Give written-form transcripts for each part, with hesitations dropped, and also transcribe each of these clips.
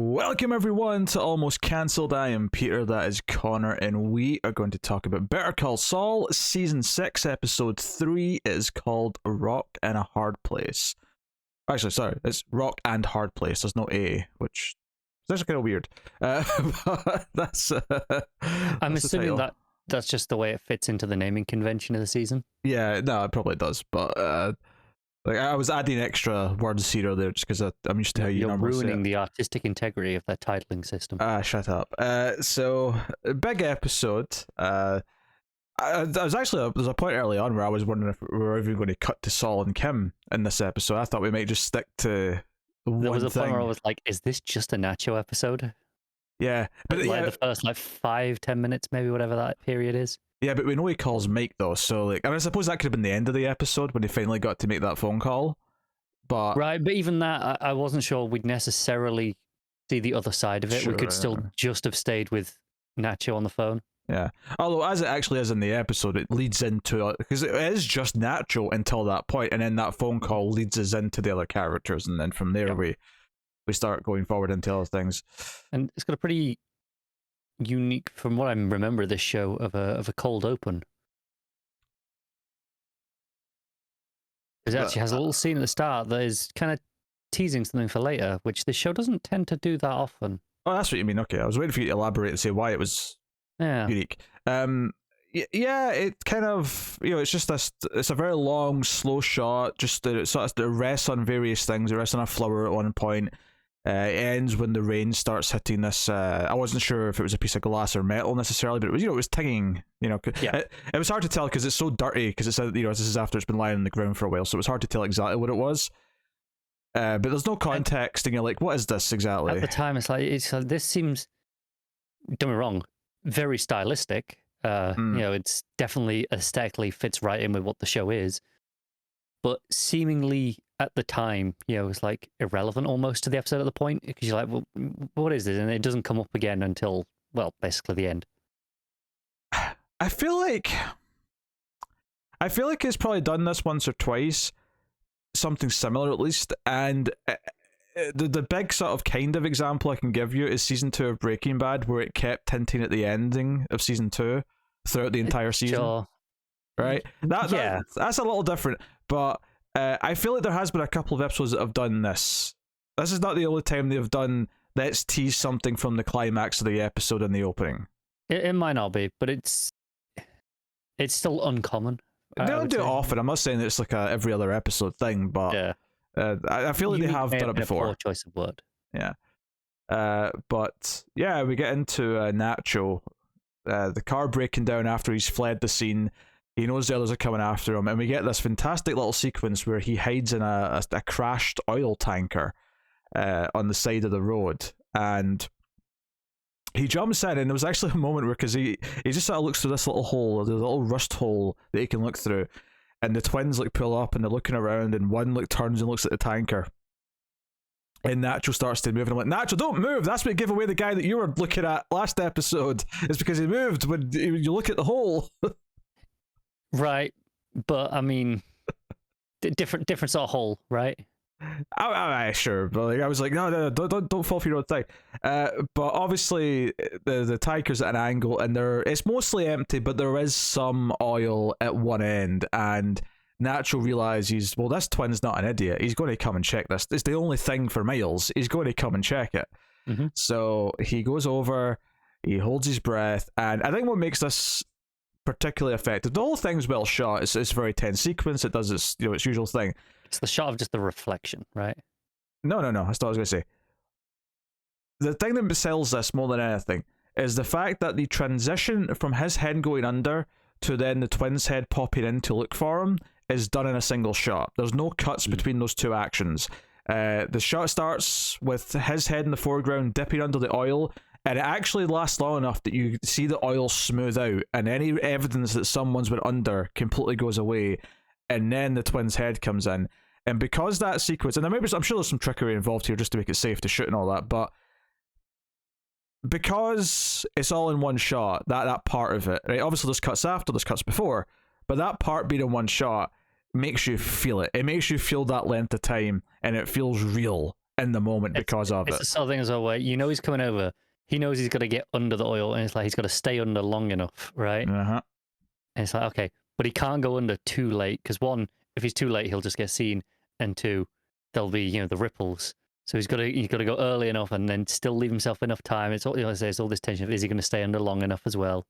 Welcome everyone to Almost Cancelled. I am Peter, that is Connor, and we are going to talk about Better Call Saul, Season 6, Episode 3 is called Rock and a Hard Place. Actually, sorry, it's Rock and Hard Place, there's no A, which is actually kind of weird. That's I'm assuming that's just the way it fits into the naming convention of the season. Yeah, no, it probably does, but like I was adding extra words here or there just because I'm used to how You're normally ruining the artistic integrity of that titling system. Shut up. So big episode. I was actually there's a point early on where I was wondering if we were even going to cut to Saul and Kim in this episode. I thought we might just stick to one There was a thing. point where I was like, "Is this just a Nacho episode?" Yeah, but like yeah, the first 5-10 minutes, maybe whatever that period is. yeah, but we know he calls Mike though, so like, I mean, I suppose that could have been the end of the episode when he finally got to make that phone call. But Right, but even that, I wasn't sure we'd necessarily see the other side of it. We could still just have stayed with Nacho on the phone. Yeah, although as it actually is in the episode, it leads into because it is just Nacho until that point, and then that phone call leads us into the other characters, and then from there we start going forward into other things. And it's got a pretty unique, from what I remember, this show of a cold open. It actually has a little scene at the start that is kind of teasing something for later, which the show doesn't tend to do that often. Oh, that's what you mean. Okay, I was waiting for you to elaborate and say why it was unique. Yeah, it kind of, it's just this. It's a very long, slow shot. Just it sort of rests on various things. It rests on a flower at one point. It ends when the rain starts hitting this. I wasn't sure if it was a piece of glass or metal necessarily, but it was, it was tinging. It was hard to tell because it's so dirty. Because it said, this is after it's been lying on the ground for a while, so it was hard to tell exactly what it was. But there's no context, and you're like, what is this exactly? At the time, it's like this seems. Don't get me wrong, very stylistic. It's definitely aesthetically fits right in with what the show is, but seemingly at the time, it's like irrelevant almost to the episode at the point, because you're like, well, what is this? And it doesn't come up again until, well, basically the end. I feel like it's probably done this once or twice, something similar at least, and the big sort of kind of example I can give you is season 2 of Breaking Bad, where it kept hinting at the ending of season 2 throughout the entire season. Sure. Right? That's a little different, but I feel like there has been a couple of episodes that have done this. This is not the only time they've done, let's tease something from the climax of the episode in the opening. It might not be, but it's still uncommon. They don't do it often. I'm not saying that it's like a every other episode thing, but I feel like they have done it before. Poor choice of word. Yeah. But yeah, we get into Nacho, the car breaking down after he's fled the scene. He knows the others are coming after him, and we get this fantastic little sequence where he hides in a crashed oil tanker on the side of the road, and he jumps in, and there was actually a moment where, because he just sort of looks through this little hole, there's a little rust hole that he can look through, and the twins pull up and they're looking around, and one turns and looks at the tanker, and Nacho starts to move, and I'm like, Nacho, don't move, that's what gave away the guy that you were looking at last episode. It's because he moved when you look at the hole. Right, but I mean, different sort of hole, right? Sure, but I was like, no, don't fall for your own thing. But obviously the tanker's at an angle, and it's mostly empty, but there is some oil at one end, and Nacho realizes, well, this twin's not an idiot. He's going to come and check this. It's the only thing for miles. He's going to come and check it. Mm-hmm. So he goes over, he holds his breath, and I think what makes this particularly effective, the whole thing's well shot. It's a very tense sequence. It does its its usual thing. It's the shot of just the reflection, right? No. That's not what I was going to say. The thing that sells this more than anything is the fact that the transition from his head going under to then the twin's head popping in to look for him is done in a single shot. There's no cuts between those two actions. The shot starts with his head in the foreground dipping under the oil, and it actually lasts long enough that you see the oil smooth out, and any evidence that someone's been under completely goes away, and then the twin's head comes in. And because that sequence, and I'm sure there's some trickery involved here just to make it safe to shoot and all that, but because it's all in one shot, that part of it, right? Obviously there's cuts after, there's cuts before, but that part being in one shot makes you feel it. It makes you feel that length of time, and it feels real. in the moment because of it's it. the sort of thing as well where he's coming over. He knows he's got to get under the oil, and it's like he's got to stay under long enough, right? Uh-huh. And it's like, okay, but he can't go under too late because one, if he's too late, he'll just get seen, and two, there'll be the ripples. So he's got to go early enough, and then still leave himself enough time. It's all it's all this tension of, is he going to stay under long enough as well?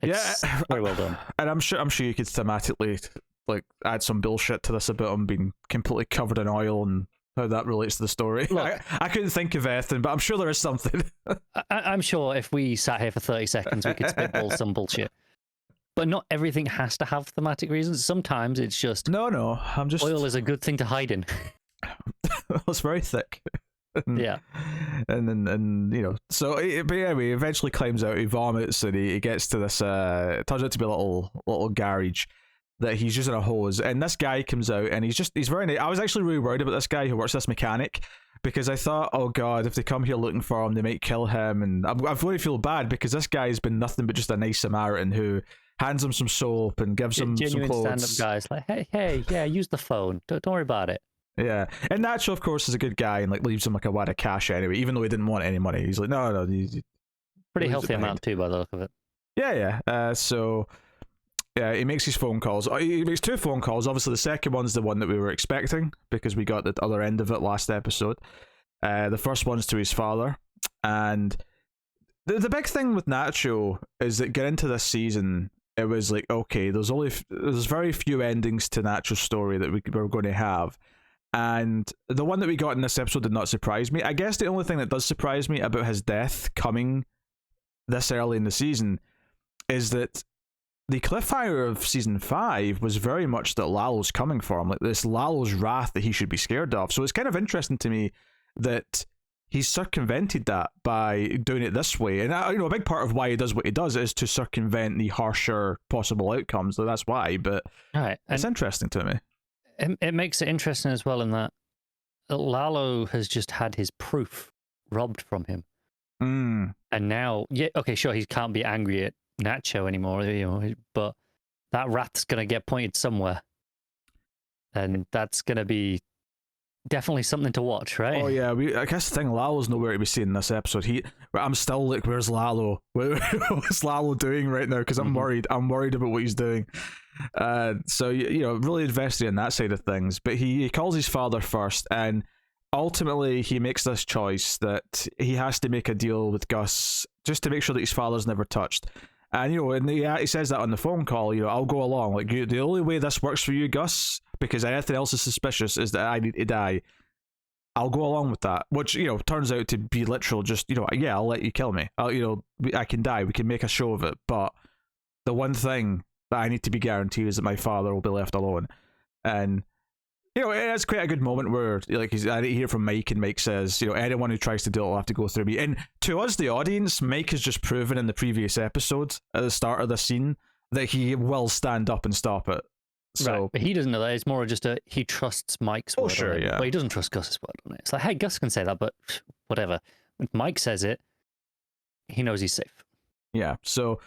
It's very well done. And I'm sure you could thematically like add some bullshit to this about him being completely covered in oil and how that relates to the story. Look, I couldn't think of anything, but I'm sure there is something. I'm sure if we sat here for 30 seconds, we could spitball some bullshit. But not everything has to have thematic reasons. Sometimes it's just I'm just oil is a good thing to hide in. It's very thick. Yeah. And so but anyway, he eventually climbs out, he vomits, and he gets to this it turns out to be a little garage that he's using a hose, and this guy comes out, and he's very nice. I was actually really worried about this guy who works this mechanic, because I thought, oh god, if they come here looking for him, they might kill him, and I really feel bad because this guy's been nothing but just a nice Samaritan who hands him some soap and gives him some clothes. Stand-up guys like, hey, yeah, use the phone. Don't worry about it. Yeah, and Nacho, of course, is a good guy and like leaves him like a wad of cash anyway, even though he didn't want any money. He's like, no, pretty healthy amount too, by the look of it. Yeah. So yeah, he makes his phone calls. He makes 2 phone calls. Obviously, the second one's the one that we were expecting because we got the other end of it last episode. The first one's to his father, and the big thing with Nacho is that getting into this season, it was like, okay, there's very few endings to Nacho's story that we were going to have. And the one that we got in this episode did not surprise me. I guess the only thing that does surprise me about his death coming this early in the season is that the cliffhanger of season 5 was very much that Lalo's coming for him, like this Lalo's wrath that he should be scared of. So it's kind of interesting to me that he's circumvented that by doing it this way. And a big part of why he does what he does is to circumvent the harsher possible outcomes. So that's why. But it's interesting to me. It makes it interesting as well in that Lalo has just had his proof robbed from him. And now, sure, he can't be angry at Nacho anymore, but that wrath's going to get pointed somewhere. And that's going to be definitely something to watch, right? Oh yeah, I guess the thing, Lalo's nowhere to be seen in this episode. I'm still like, where's Lalo? What's Lalo doing right now? Because I'm worried. I'm worried about what he's doing. So really invested in that side of things. But he calls his father first, and ultimately he makes this choice that he has to make a deal with Gus just to make sure that his father's never touched. And he says that on the phone call. I'll go along. Like, the only way this works for you, Gus, because anything else is suspicious, is that I need to die. I'll go along with that, which turns out to be literal. Just I'll let you kill me. I can die. We can make a show of it. But the one thing that I need to be guaranteed is that my father will be left alone. And it's quite a good moment where I hear from Mike, and Mike says, anyone who tries to do it will have to go through me. And to us, the audience, Mike has just proven in the previous episode at the start of the scene that he will stand up and stop it. So, right, but he doesn't know that. It's more just he trusts Mike's word. Oh, sure, yeah. But he doesn't trust Gus's word on it. It's like, hey, Gus can say that, but whatever. If Mike says it, he knows he's safe. Yeah, so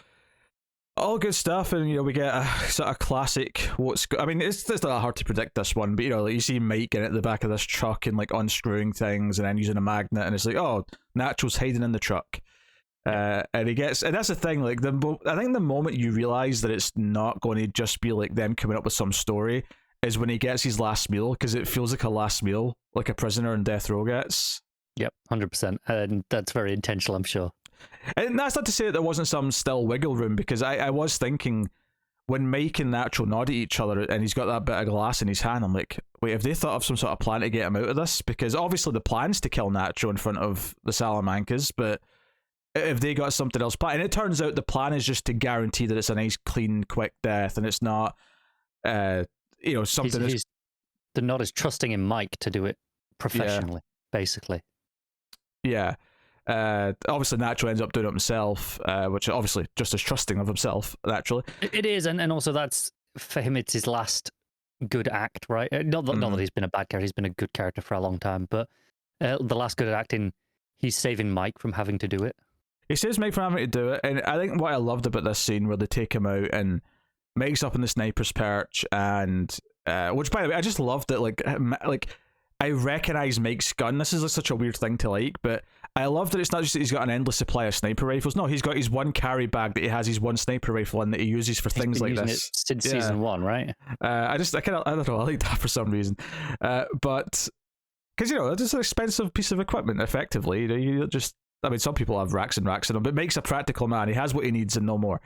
all good stuff, and we get a sort of classic. It's not hard to predict this one, but you see Mike getting at the back of this truck and like unscrewing things, and then using a magnet, and it's like, oh, Nacho's hiding in the truck. And that's the thing. Like I think the moment you realize that it's not going to just be like them coming up with some story is when he gets his last meal, because it feels like a last meal, like a prisoner in death row gets. Yep, 100%, and that's very intentional, I'm sure. And that's not to say that there wasn't some still wiggle room, because I was thinking when Mike and Nacho nod at each other and he's got that bit of glass in his hand, I'm like, wait, have they thought of some sort of plan to get him out of this? Because obviously the plan's to kill Nacho in front of the Salamancas, but if they got something else planned, and it turns out the plan is just to guarantee that it's a nice, clean, quick death, and it's not, something. The nod is trusting in Mike to do it professionally, basically. Yeah. Obviously Nacho ends up doing it himself, which obviously just as trusting of himself, naturally. It is, and also that's, for him, it's his last good act, right? Not that he's been a bad character, he's been a good character for a long time, but the last good act he's saving Mike from having to do it. He saves Mike from having to do it, and I think what I loved about this scene where they take him out and Mike's up in the sniper's perch, and which, by the way, I just loved it. Like I recognize Mike's gun. This is like such a weird thing to like, but I love that it's not just that he's got an endless supply of sniper rifles. No, he's got his one carry bag that he has his one sniper rifle in that he uses for things like this. It since season 1, right? I don't know, I like that for some reason. But because it's just an expensive piece of equipment. Effectively, you just. I mean, some people have racks and racks of them, but Mike's a practical man. He has what he needs and no more.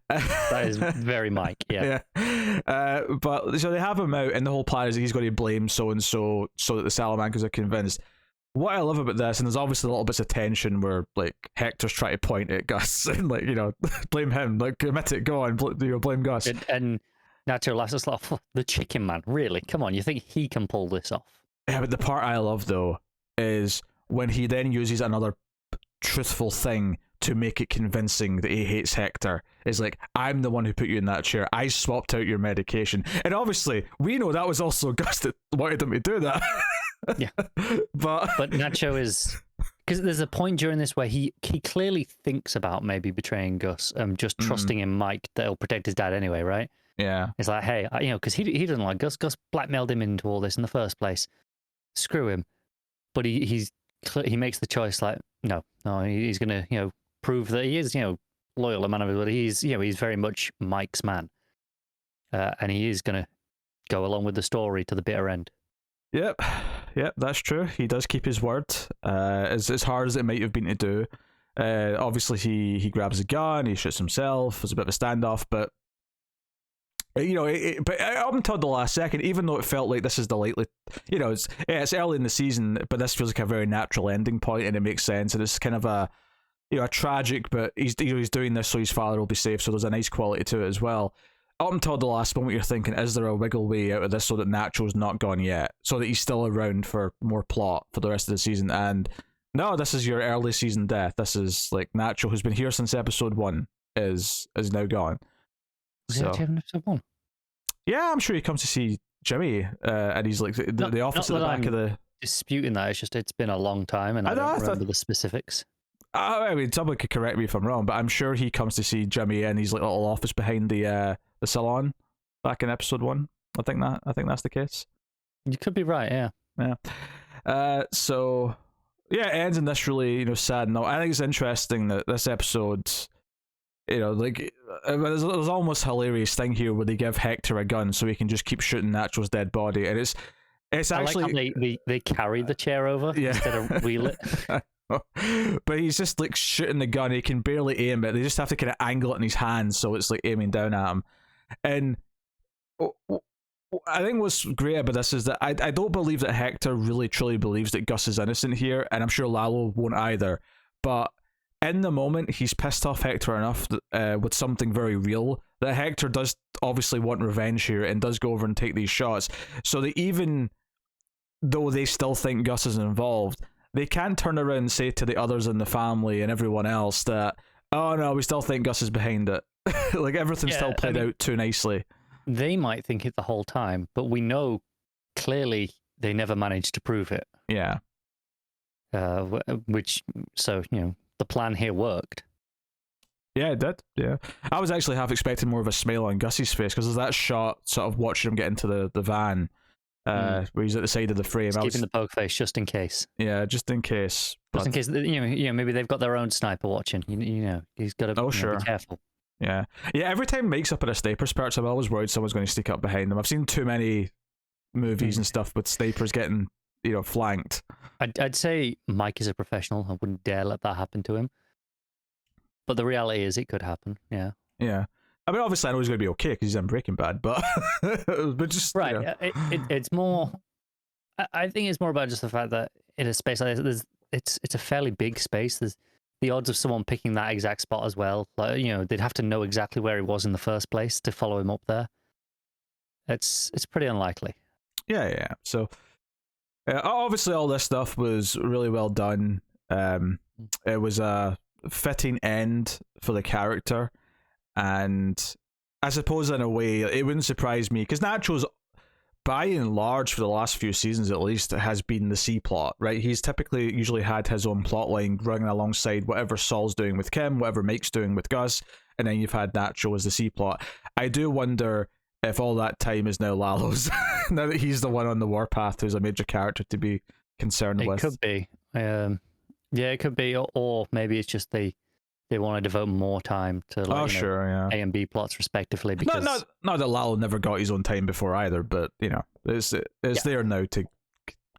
That is very Mike, yeah. But so they have him out, and the whole plan is that he's going to blame so-and-so so that the Salamancas are convinced. What I love about this, and there's obviously little bits of tension where, like, Hector's trying to point at Gus and, like, blame him. Like, admit it, go on, blame Gus. And Nacho laughs us off. The chicken man, really? Come on, you think he can pull this off? Yeah, but the part I love, though, is when he then uses another truthful thing to make it convincing that he hates Hector. Is like, I'm the one who put you in that chair. I swapped out your medication. And obviously, we know that was also Gus that wanted him to do that. Yeah. But Nacho is... Because there's a point during this where he clearly thinks about maybe betraying Gus, just trusting in Mike that he'll protect his dad anyway, right? Yeah. It's like, hey, because he doesn't like Gus. Gus blackmailed him into all this in the first place. Screw him. But he makes the choice like, no, he's going to, prove that he is, loyal, a man of his word. He's very much Mike's man. And he is going to go along with the story to the bitter end. Yep, that's true. He does keep his word, as hard as it might have been to do. Obviously, he grabs a gun, he shoots himself. There's a bit of a standoff, but but up until the last second, even though it felt like this is the likely, it's early in the season, but this feels like a very natural ending point, and it makes sense, and it's kind of a tragic, but he's doing this so his father will be safe, so there's a nice quality to it as well. Up until the last moment, you're thinking, is there a wiggle way out of this so that Nacho's not gone yet, so that he's still around for more plot for the rest of the season? And no, this is your early season death. This is like Nacho, who's been here since episode 1, is now gone. Was he actually in episode 1? Yeah, I'm sure he comes to see Jimmy, and he's like the office at the back of the... disputing that. It's just it's been a long time, and I don't remember the specifics. I mean, someone could correct me if I'm wrong, but I'm sure he comes to see Jimmy in his little office behind the salon back in episode 1. I think that's the case. You could be right, yeah. Yeah. So yeah, it ends in this really sad note. I think it's interesting that this episode, there's almost hilarious thing here where they give Hector a gun so he can just keep shooting Nacho's dead body, and it's actually, I like how they carry the chair over instead of wheel it. But he's just like shooting the gun. He can barely aim it. They just have to kind of angle it in his hands so it's like aiming down at him. And I think what's great about this is that I don't believe that Hector really truly believes that Gus is innocent here, and I'm sure Lalo won't either. But in the moment, he's pissed off Hector enough with something very real that Hector does obviously want revenge here and does go over and take these shots. So that even though they still think Gus is involved, they can't turn around and say to the others in the family and everyone else that, oh no, we still think Gus is behind it. Like everything's still played out too nicely. They might think it the whole time, but we know clearly they never managed to prove it. Yeah. So the plan here worked. Yeah, it did. Yeah. I was actually half expecting more of a smile on Gus's face, because there's that shot sort of watching him get into the van. Where he's at the side of the frame. Keeping the poke face just in case. Yeah, just in case. Just in case, maybe they've got their own sniper watching. He's got to be careful. Yeah. Every time Mike's up at a sniper's perch, I'm always worried someone's going to sneak up behind them. I've seen too many movies and stuff with snipers getting, flanked. I'd say Mike is a professional. I wouldn't dare let that happen to him. But the reality is, it could happen. Yeah. Yeah. I mean, obviously, I know he's going to be okay because he's in Breaking Bad, but just right. It's more. I think it's more about just the fact that in a space like this, it's a fairly big space. There's the odds of someone picking that exact spot as well. Like they'd have to know exactly where he was in the first place to follow him up there. It's pretty unlikely. Yeah. So obviously, all this stuff was really well done. It was a fitting end for the character. And I suppose in a way, it wouldn't surprise me, because Nacho's, by and large, for the last few seasons at least, has been the C plot, right? He's usually had his own plot line running alongside whatever Saul's doing with Kim, whatever Mike's doing with Gus, and then you've had Nacho as the C plot. I do wonder if all that time is now Lalo's, now that he's the one on the warpath who's a major character to be concerned with. It could be. Yeah, it could be, or maybe it's just they want to devote more time to A and B plots respectively. Because not that Lalo never got his own time before either, but it's there now to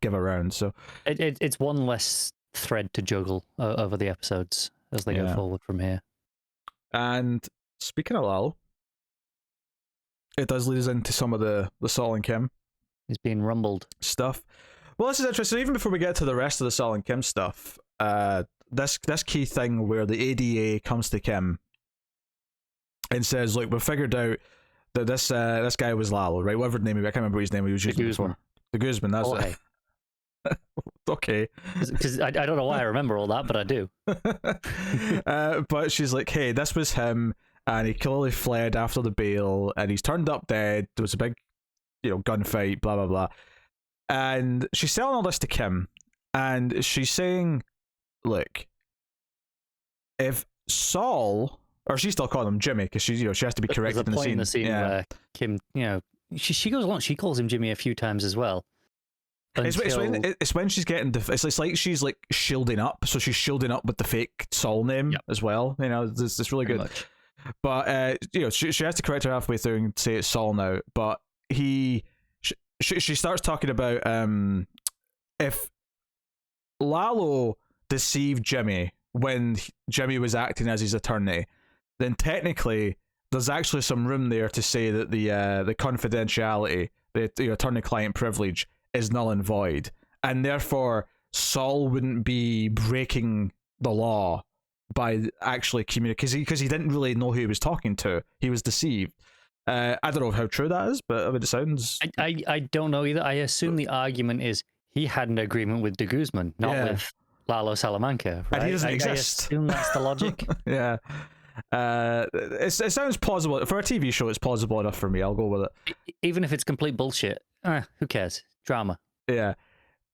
give around. So it's one less thread to juggle over the episodes as they go forward from here. And speaking of Lalo, it does lead us into some of the Saul and Kim. He's being rumbled stuff. Well, this is interesting. Even before we get to the rest of the Saul and Kim stuff, this key thing where the ADA comes to Kim and says, "Look, we've figured out that this guy was Lalo, right? Whatever name I can't remember his name he was using before. The Guzman. That's it." Okay. Because I don't know why I remember all that, but I do. But she's like, "Hey, this was him, and he clearly fled after the bail, and he's turned up dead. There was a big, gunfight, blah blah blah." And she's selling all this to Kim, and she's saying, "Look, if Saul, or she's still calling him Jimmy because she has to be corrected in the scene. Where Kim, she goes along. She calls him Jimmy a few times as well. It's when she's getting it's like she's like shielding up, so she's shielding up with the fake Saul name as well. It's really good. Much. But she has to correct her halfway through and say it's Saul now. But she starts talking about if Lalo deceived Jimmy when Jimmy was acting as his attorney, then technically there's actually some room there to say that the confidentiality, the attorney-client privilege, is null and void, and therefore Saul wouldn't be breaking the law by actually communicating because he didn't really know who he was talking to. He was deceived. I don't know how true that is, but I mean, it sounds. I don't know either. I assume the argument is he had an agreement with de Guzman, not with Lalo Salamanca, right? And he doesn't exist. I assume that's the logic. Yeah. It sounds plausible for a TV show. It's plausible enough for me. I'll go with it. Even if it's complete bullshit, who cares? Drama. Yeah,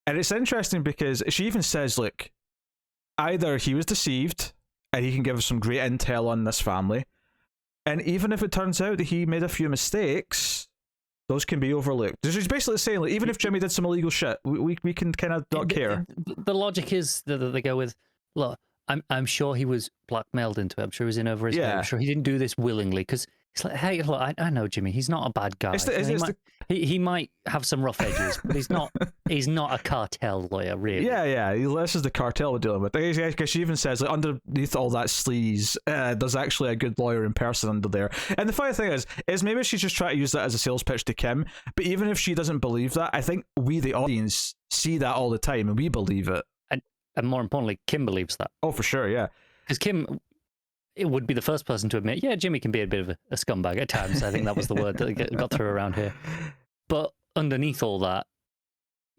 and it's interesting because she even says, "Look, either he was deceived, and he can give us some great intel on this family, and even if it turns out that he made a few mistakes, those can be overlooked." So she's basically saying, like, even if Jimmy did some illegal shit, we can kind of not care. The logic is that they go with, look, I'm sure he was blackmailed into it. I'm sure he was in over his head. I'm sure he didn't do this willingly because it's like, hey, look, I know Jimmy. He's not a bad guy. He might have some rough edges, but he's not a cartel lawyer, really. Yeah. This is the cartel we're dealing with. Because she even says, like, underneath all that sleaze, there's actually a good lawyer in person under there. And the funny thing is maybe she's just trying to use that as a sales pitch to Kim. But even if she doesn't believe that, I think we, the audience, see that all the time and we believe it. And more importantly, Kim believes that. Oh, for sure, yeah. Because Kim, it would be the first person to admit, Jimmy can be a bit of a scumbag at times. I think that was the word that got through around here. But underneath all that,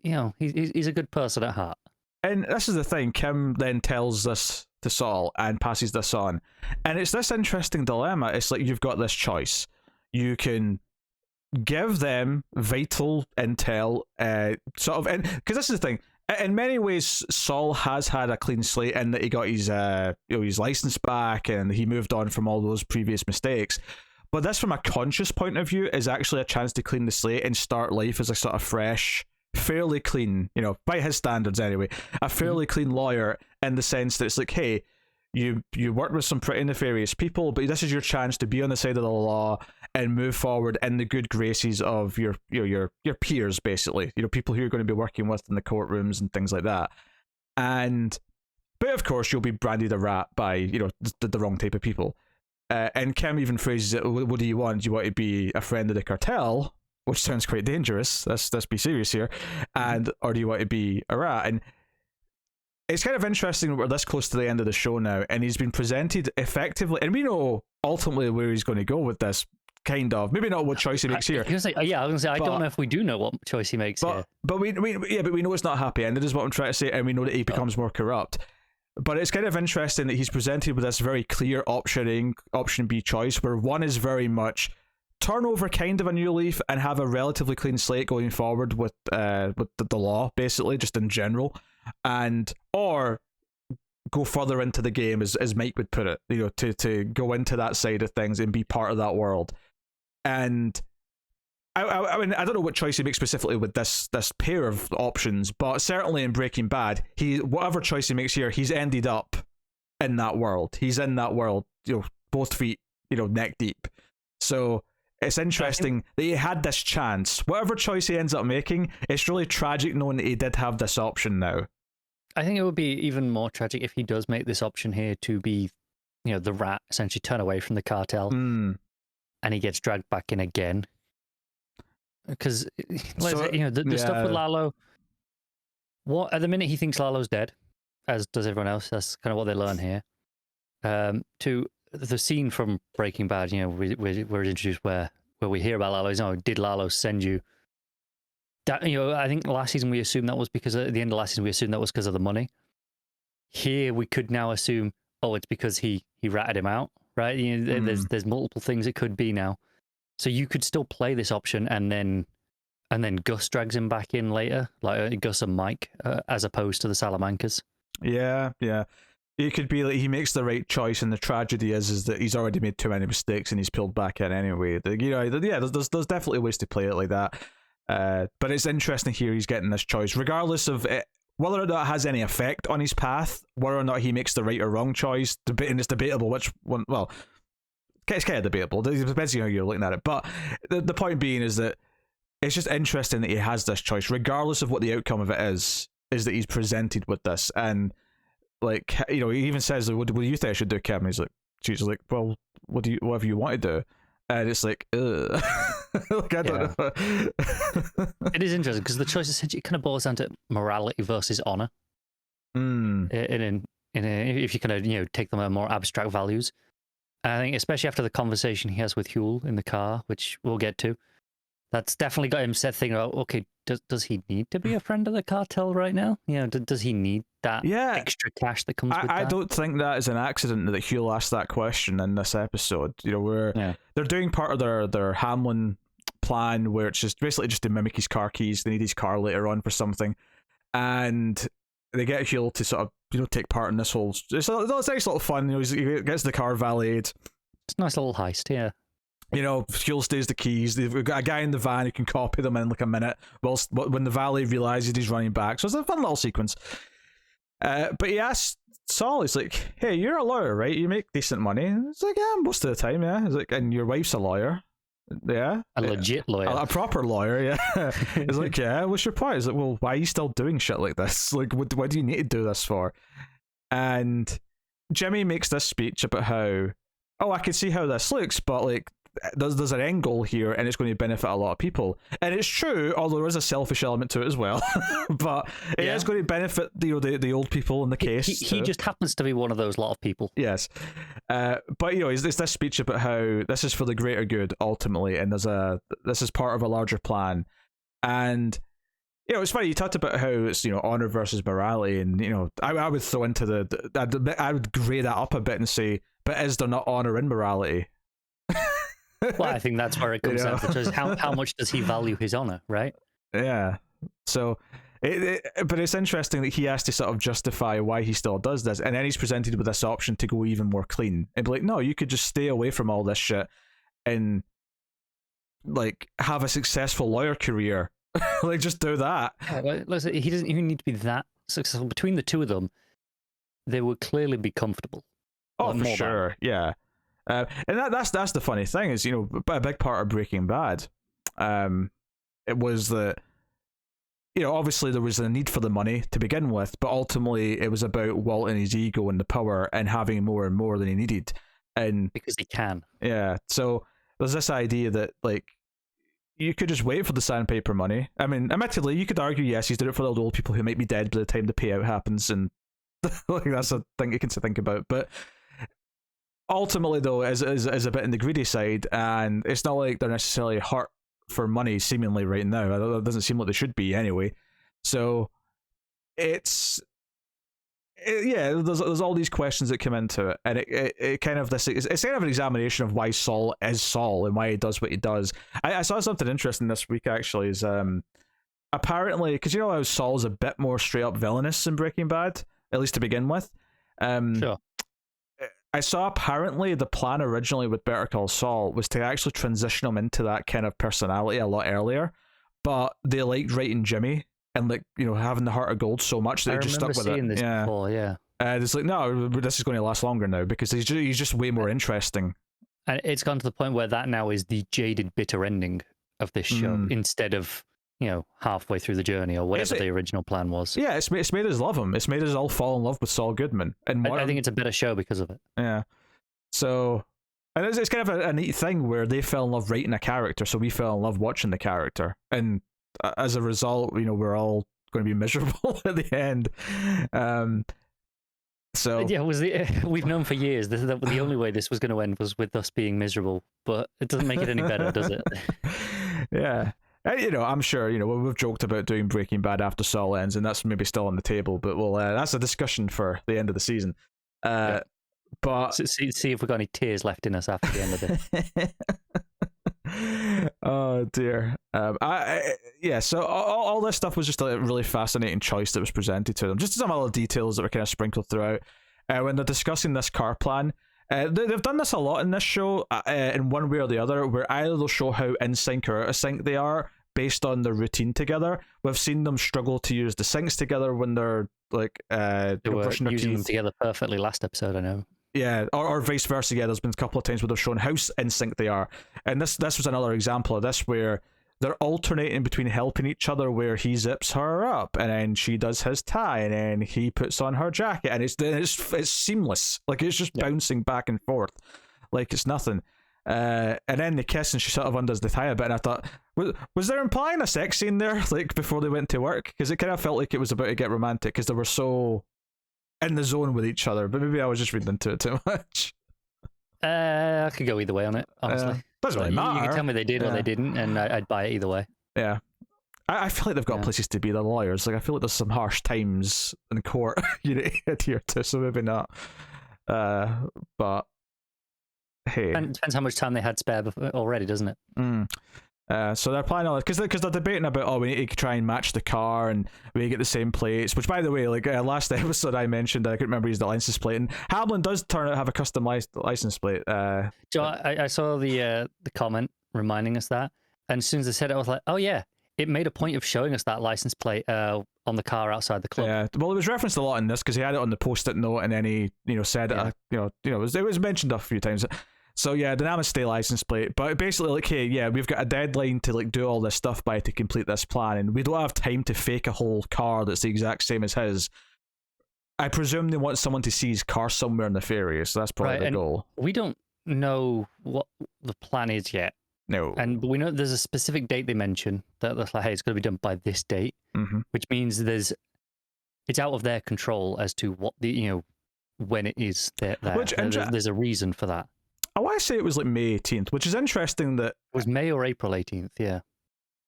he's a good person at heart. And this is the thing, Kim then tells this to Saul and passes this on. And it's this interesting dilemma. It's like you've got this choice. You can give them vital intel, because this is the thing. In many ways, Saul has had a clean slate in that he got his license back and he moved on from all those previous mistakes. But this, from a conscious point of view, is actually a chance to clean the slate and start life as a sort of fresh, fairly clean, by his standards anyway, a fairly clean lawyer, in the sense that it's like, hey, you worked with some pretty nefarious people, but this is your chance to be on the side of the law and move forward in the good graces of your peers, basically, people who you're going to be working with in the courtrooms and things like that. But of course you'll be branded a rat by the wrong type of people. And Kim even phrases it, what do you want? Do you want to be a friend of the cartel, which sounds quite dangerous, let's be serious here, or do you want to be a rat? And it's kind of interesting that we're this close to the end of the show now, and he's been presented effectively, and we know ultimately where he's going to go with this, kind of. Maybe not what choice he makes here. I was going to say, I don't know if we do know what choice he makes here. But we know it's not happy ended, is what I'm trying to say, and we know that he becomes more corrupt. But it's kind of interesting that he's presented with this very clear option A, option B choice, where one is very much turn over kind of a new leaf and have a relatively clean slate going forward with the law, basically, just in general, or go further into the game, as Mike would put it, to go into that side of things and be part of that world. And I mean, I don't know what choice he makes specifically with this pair of options, but certainly in Breaking Bad, whatever choice he makes here, he's ended up in that world. He's in that world, both feet, neck deep. So it's interesting that he had this chance. Whatever choice he ends up making, it's really tragic knowing that he did have this option now. I think it would be even more tragic if he does make this option here to be, the rat, essentially turn away from the cartel, and he gets dragged back in again. Because, the stuff with Lalo, at the minute he thinks Lalo's dead, as does everyone else. That's kind of what they learn here. To the scene from Breaking Bad, we're introduced where we hear about Lalo is, did Lalo send you? That, I think last season we assumed that was because at the end of last season we assumed that was because of the money. Here we could now assume, it's because he ratted him out, right? There's multiple things it could be now. So you could still play this option, and then Gus drags him back in later, like Gus and Mike, as opposed to the Salamancas. Yeah. It could be like he makes the right choice, and the tragedy is that he's already made too many mistakes, and he's pulled back in anyway. There's definitely ways to play it like that. But it's interesting here he's getting this choice, regardless of it, whether or not it has any effect on his path, whether or not he makes the right or wrong choice, and it's debatable which one. Well, it's kind of debatable. It depends on how you're looking at it. But the point being is that it's just interesting that he has this choice, regardless of what the outcome of it is that he's presented with this. And like, he even says, what do you think I should do, Kevin? She's like, well, whatever you want to do. And it's like, ugh. Like, I don't know. It is interesting because the choice essentially kind of boils down to morality versus honor. If you kind of take them at more abstract values. I think especially after the conversation he has with Huel in the car, which we'll get to, that's definitely got him thinking about, okay, does he need to be a friend of the cartel right now? Does he need that extra cash that comes with that? I don't think that is an accident that Huel asked that question in this episode. They're doing part of their Hamlin plan, where it's just basically just to mimic his car keys. They need his car later on for something, and they get Huel to sort of take part in this whole. It's nice little fun. He gets the car valeted. It's a nice little heist, yeah. Huel stays the keys. They've got a guy in the van who can copy them in like a minute. Whilst when the valet realizes he's running back, so it's a fun little sequence. But he asks Saul, he's like, "Hey, you're a lawyer, right? You make decent money." And he's like, "Yeah, most of the time, yeah." He's like, "And your wife's a lawyer." Yeah, a legit lawyer, a proper lawyer. Yeah. He's like, "Yeah, what's your point?" He's like, "Well, why are you still doing shit like this? Like, what do you need to do this for?" And Jimmy makes this speech about how, I can see how this looks, but like, there's an end goal here, and it's going to benefit a lot of people. And it's true, although there is a selfish element to it as well. But it is going to benefit the old people in the case. He just happens to be one of those lot of people. Yes. But it's this speech about how this is for the greater good ultimately, and this is part of a larger plan. And it's funny, you talked about how it's honor versus morality, and I would throw into I would grade that up a bit and say, but is there not honor in morality? Well, I think that's where it comes down to how much does he value his honor, right? Yeah. So, but it's interesting that he has to sort of justify why he still does this, and then he's presented with this option to go even more clean and be like, no, you could just stay away from all this shit and like have a successful lawyer career. Like, just do that. Yeah, listen, he doesn't even need to be that successful. Between the two of them, they would clearly be comfortable. Oh, for sure. Yeah. And that's the funny thing is, a big part of Breaking Bad, it was that, obviously there was a need for the money to begin with, but ultimately it was about Walt and his ego and the power and having more and more than he needed. And because he can. Yeah. So there's this idea that, like, you could just wait for the sandpaper money. I mean, admittedly, you could argue, yes, he's doing it for the old people who might be dead by the time the payout happens, and like that's a thing you can think about. But ultimately, though, is a bit in the greedy side, and it's not like they're necessarily hurt for money, seemingly right now. It doesn't seem like they should be anyway. So there's all these questions that come into it, and it kind of it's kind of an examination of why Saul is Saul and why he does what he does. I saw something interesting this week actually. Is apparently, because how Saul's a bit more straight up villainous in Breaking Bad, at least to begin with. Sure. I saw apparently the plan originally with Better Call Saul was to actually transition him into that kind of personality a lot earlier, but they liked writing Jimmy and like having the heart of gold so much that they just stuck with it. This before, yeah. It's like, no, this is going to last longer now because he's just way more interesting. And it's gone to the point where that now is the jaded, bitter ending of this show instead of halfway through the journey or whatever the original plan was. Yeah, it's made us love him. It's made us all fall in love with Saul Goodman. And I think it's a better show because of it. Yeah. So, and it's kind of a neat thing where they fell in love writing a character, so we fell in love watching the character, and as a result, we're all going to be miserable at the end. So yeah, we've known for years that the only way this was going to end was with us being miserable, but it doesn't make it any better, does it? Yeah. I'm sure, we've joked about doing Breaking Bad after Saul ends, and that's maybe still on the table, but that's a discussion for the end of the season. Yeah. But see if we've got any tears left in us after the end of it. Oh dear. So all this stuff was just a really fascinating choice that was presented to them. Just some other details that were kind of sprinkled throughout. When they're discussing this car plan, they've done this a lot in this show, in one way or the other, where either they'll show how in sync or out of sync they are based on their routine together. We've seen them struggle to use the syncs together when they're like they were using them together perfectly last episode, I know. Yeah, or vice versa. Yeah, there's been a couple of times where they've shown how in sync they are, and this was another example of this where they're alternating between helping each other, where he zips her up and then she does his tie and then he puts on her jacket, and it's seamless, like it's just bouncing back and forth like it's nothing. And then they kiss and she sort of undoes the tie a bit, and I thought, was there implying a sex scene there, like before they went to work? Because it kind of felt like it was about to get romantic because they were so in the zone with each other, but maybe I was just reading into it too much. I could go either way on it, honestly. Doesn't really matter. You can tell me they did or they didn't, and I'd buy it either way. Yeah. I feel like they've got places to be, the lawyers. Like, I feel like there's some harsh times in court you need to adhere to, so maybe not. But hey. And it depends how much time they had spare already, doesn't it? So they're planning on it because they're debating about, we need to try and match the car and we get the same plates, which, by the way, like last episode I mentioned, I couldn't remember he's the license plate, and Hamlin does turn out to have a customized license plate. Joe, I saw the comment reminding us that, and as soon as I said it, I was like, oh yeah, it made a point of showing us that license plate on the car outside the club. Yeah, well, it was referenced a lot in this because he had it on the post-it note, and then he said it, it was mentioned a few times. So yeah, the Namaste license plate, but basically like, hey, yeah, we've got a deadline to like do all this stuff by to complete this plan, and we don't have time to fake a whole car that's the exact same as his. I presume they want someone to see his car somewhere nefarious, so that's probably the goal. We don't know what the plan is yet. No. But we know there's a specific date they mention that's like, hey, it's going to be done by this date, which means it's out of their control as to what the when it is there. There's a reason for that. I want to say it was like May 18th, which is interesting that... It was May or April 18th, yeah.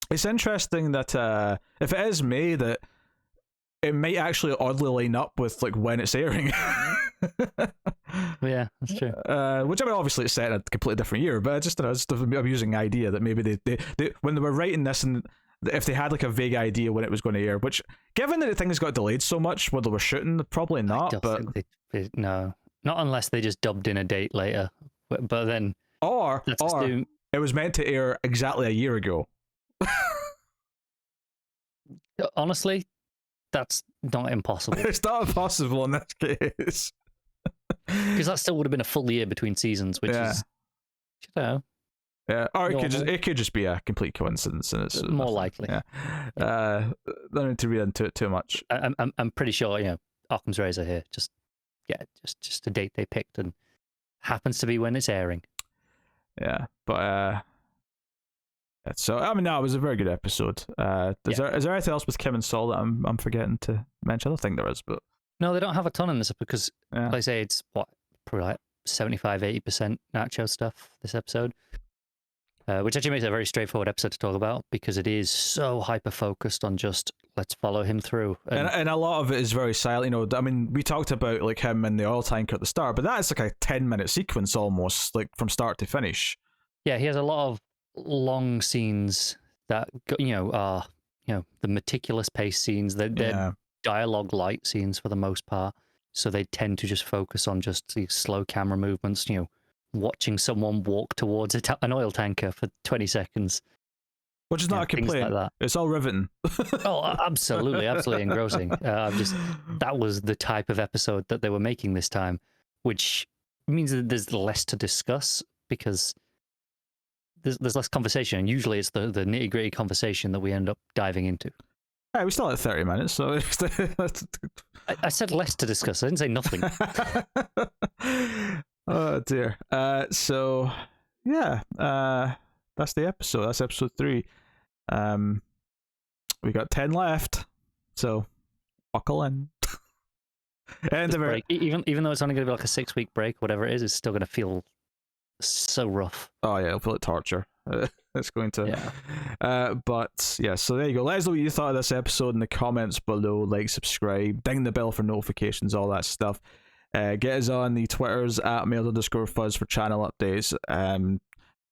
It's interesting that if it is May, that it might actually oddly line up with like when it's airing. Yeah, that's true. Which, I mean, obviously it's set in a completely different year, but it's just an amusing idea that maybe they when they were writing this, and if they had like a vague idea when it was going to air, which, given that things got delayed so much while they were shooting, probably not. But no, not unless they just dubbed in a date later. But then, or it was meant to air exactly a year ago. Honestly, that's not impossible. It's not impossible in this case, because that still would have been a full year between seasons, which is, yeah, or it could just be a complete coincidence, and it's more likely. Don't need to read into it too much. I'm pretty sure Occam's razor here. Just a date they picked and happens to be when it's airing. Yeah, but so I mean, no, it was a very good episode. Is there anything else with Kim and Saul that I'm forgetting to mention? I don't think there is, but no, they don't have a ton in this because, like I say, it's probably like 75-80% Nacho stuff this episode, which actually makes it a very straightforward episode to talk about because it is so hyper focused on just let's follow him through, and a lot of it is very silent. I mean, we talked about like him in the oil tanker at the start, but that's like a 10-minute sequence almost, like from start to finish. Yeah, he has a lot of long scenes that are the meticulous pace scenes. They're dialogue light scenes for the most part. so they tend to just focus on just the slow camera movements, watching someone walk towards an oil tanker for 20 seconds. Which is not a complaint. Like that. It's all riveting. Oh, absolutely engrossing. That was the type of episode that they were making this time, which means that there's less to discuss because there's less conversation. And usually it's the nitty-gritty conversation that we end up diving into. Yeah, we still had 30 minutes, so... I said less to discuss. I didn't say nothing. Oh, dear. So, yeah. That's the episode. That's episode 3. We got 10 left, so buckle in. End of it. Even though it's only going to be like a 6-week break, whatever it is, it's still going to feel so rough. Oh yeah, it'll feel like torture. It's going to. Yeah. But yeah, so there you go. Let us know what you thought of this episode in the comments below. Like, subscribe, ding the bell for notifications, all that stuff. Get us on the Twitters at mailed_fuzz for channel updates.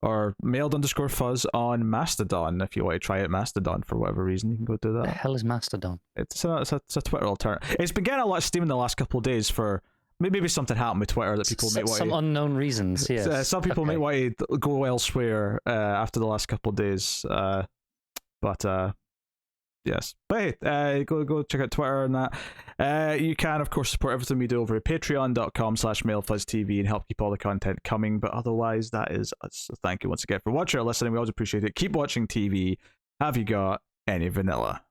Or mailed_fuzz on Mastodon if you want to try it. Mastodon for whatever reason, you can go do that. The hell is Mastodon? It's a Twitter alternative. It's been getting a lot of steam in the last couple of days for maybe something happened with Twitter that people may want some unknown reasons. Yes, some people may want to go elsewhere after the last couple of days. But yes, but hey, go check out Twitter and that. You can of course support everything we do over at patreon.com/mailfuzztv and help keep all the content coming. But otherwise, that is us. So thank you once again for watching or listening. We always appreciate it. Keep watching TV. Have you got any vanilla?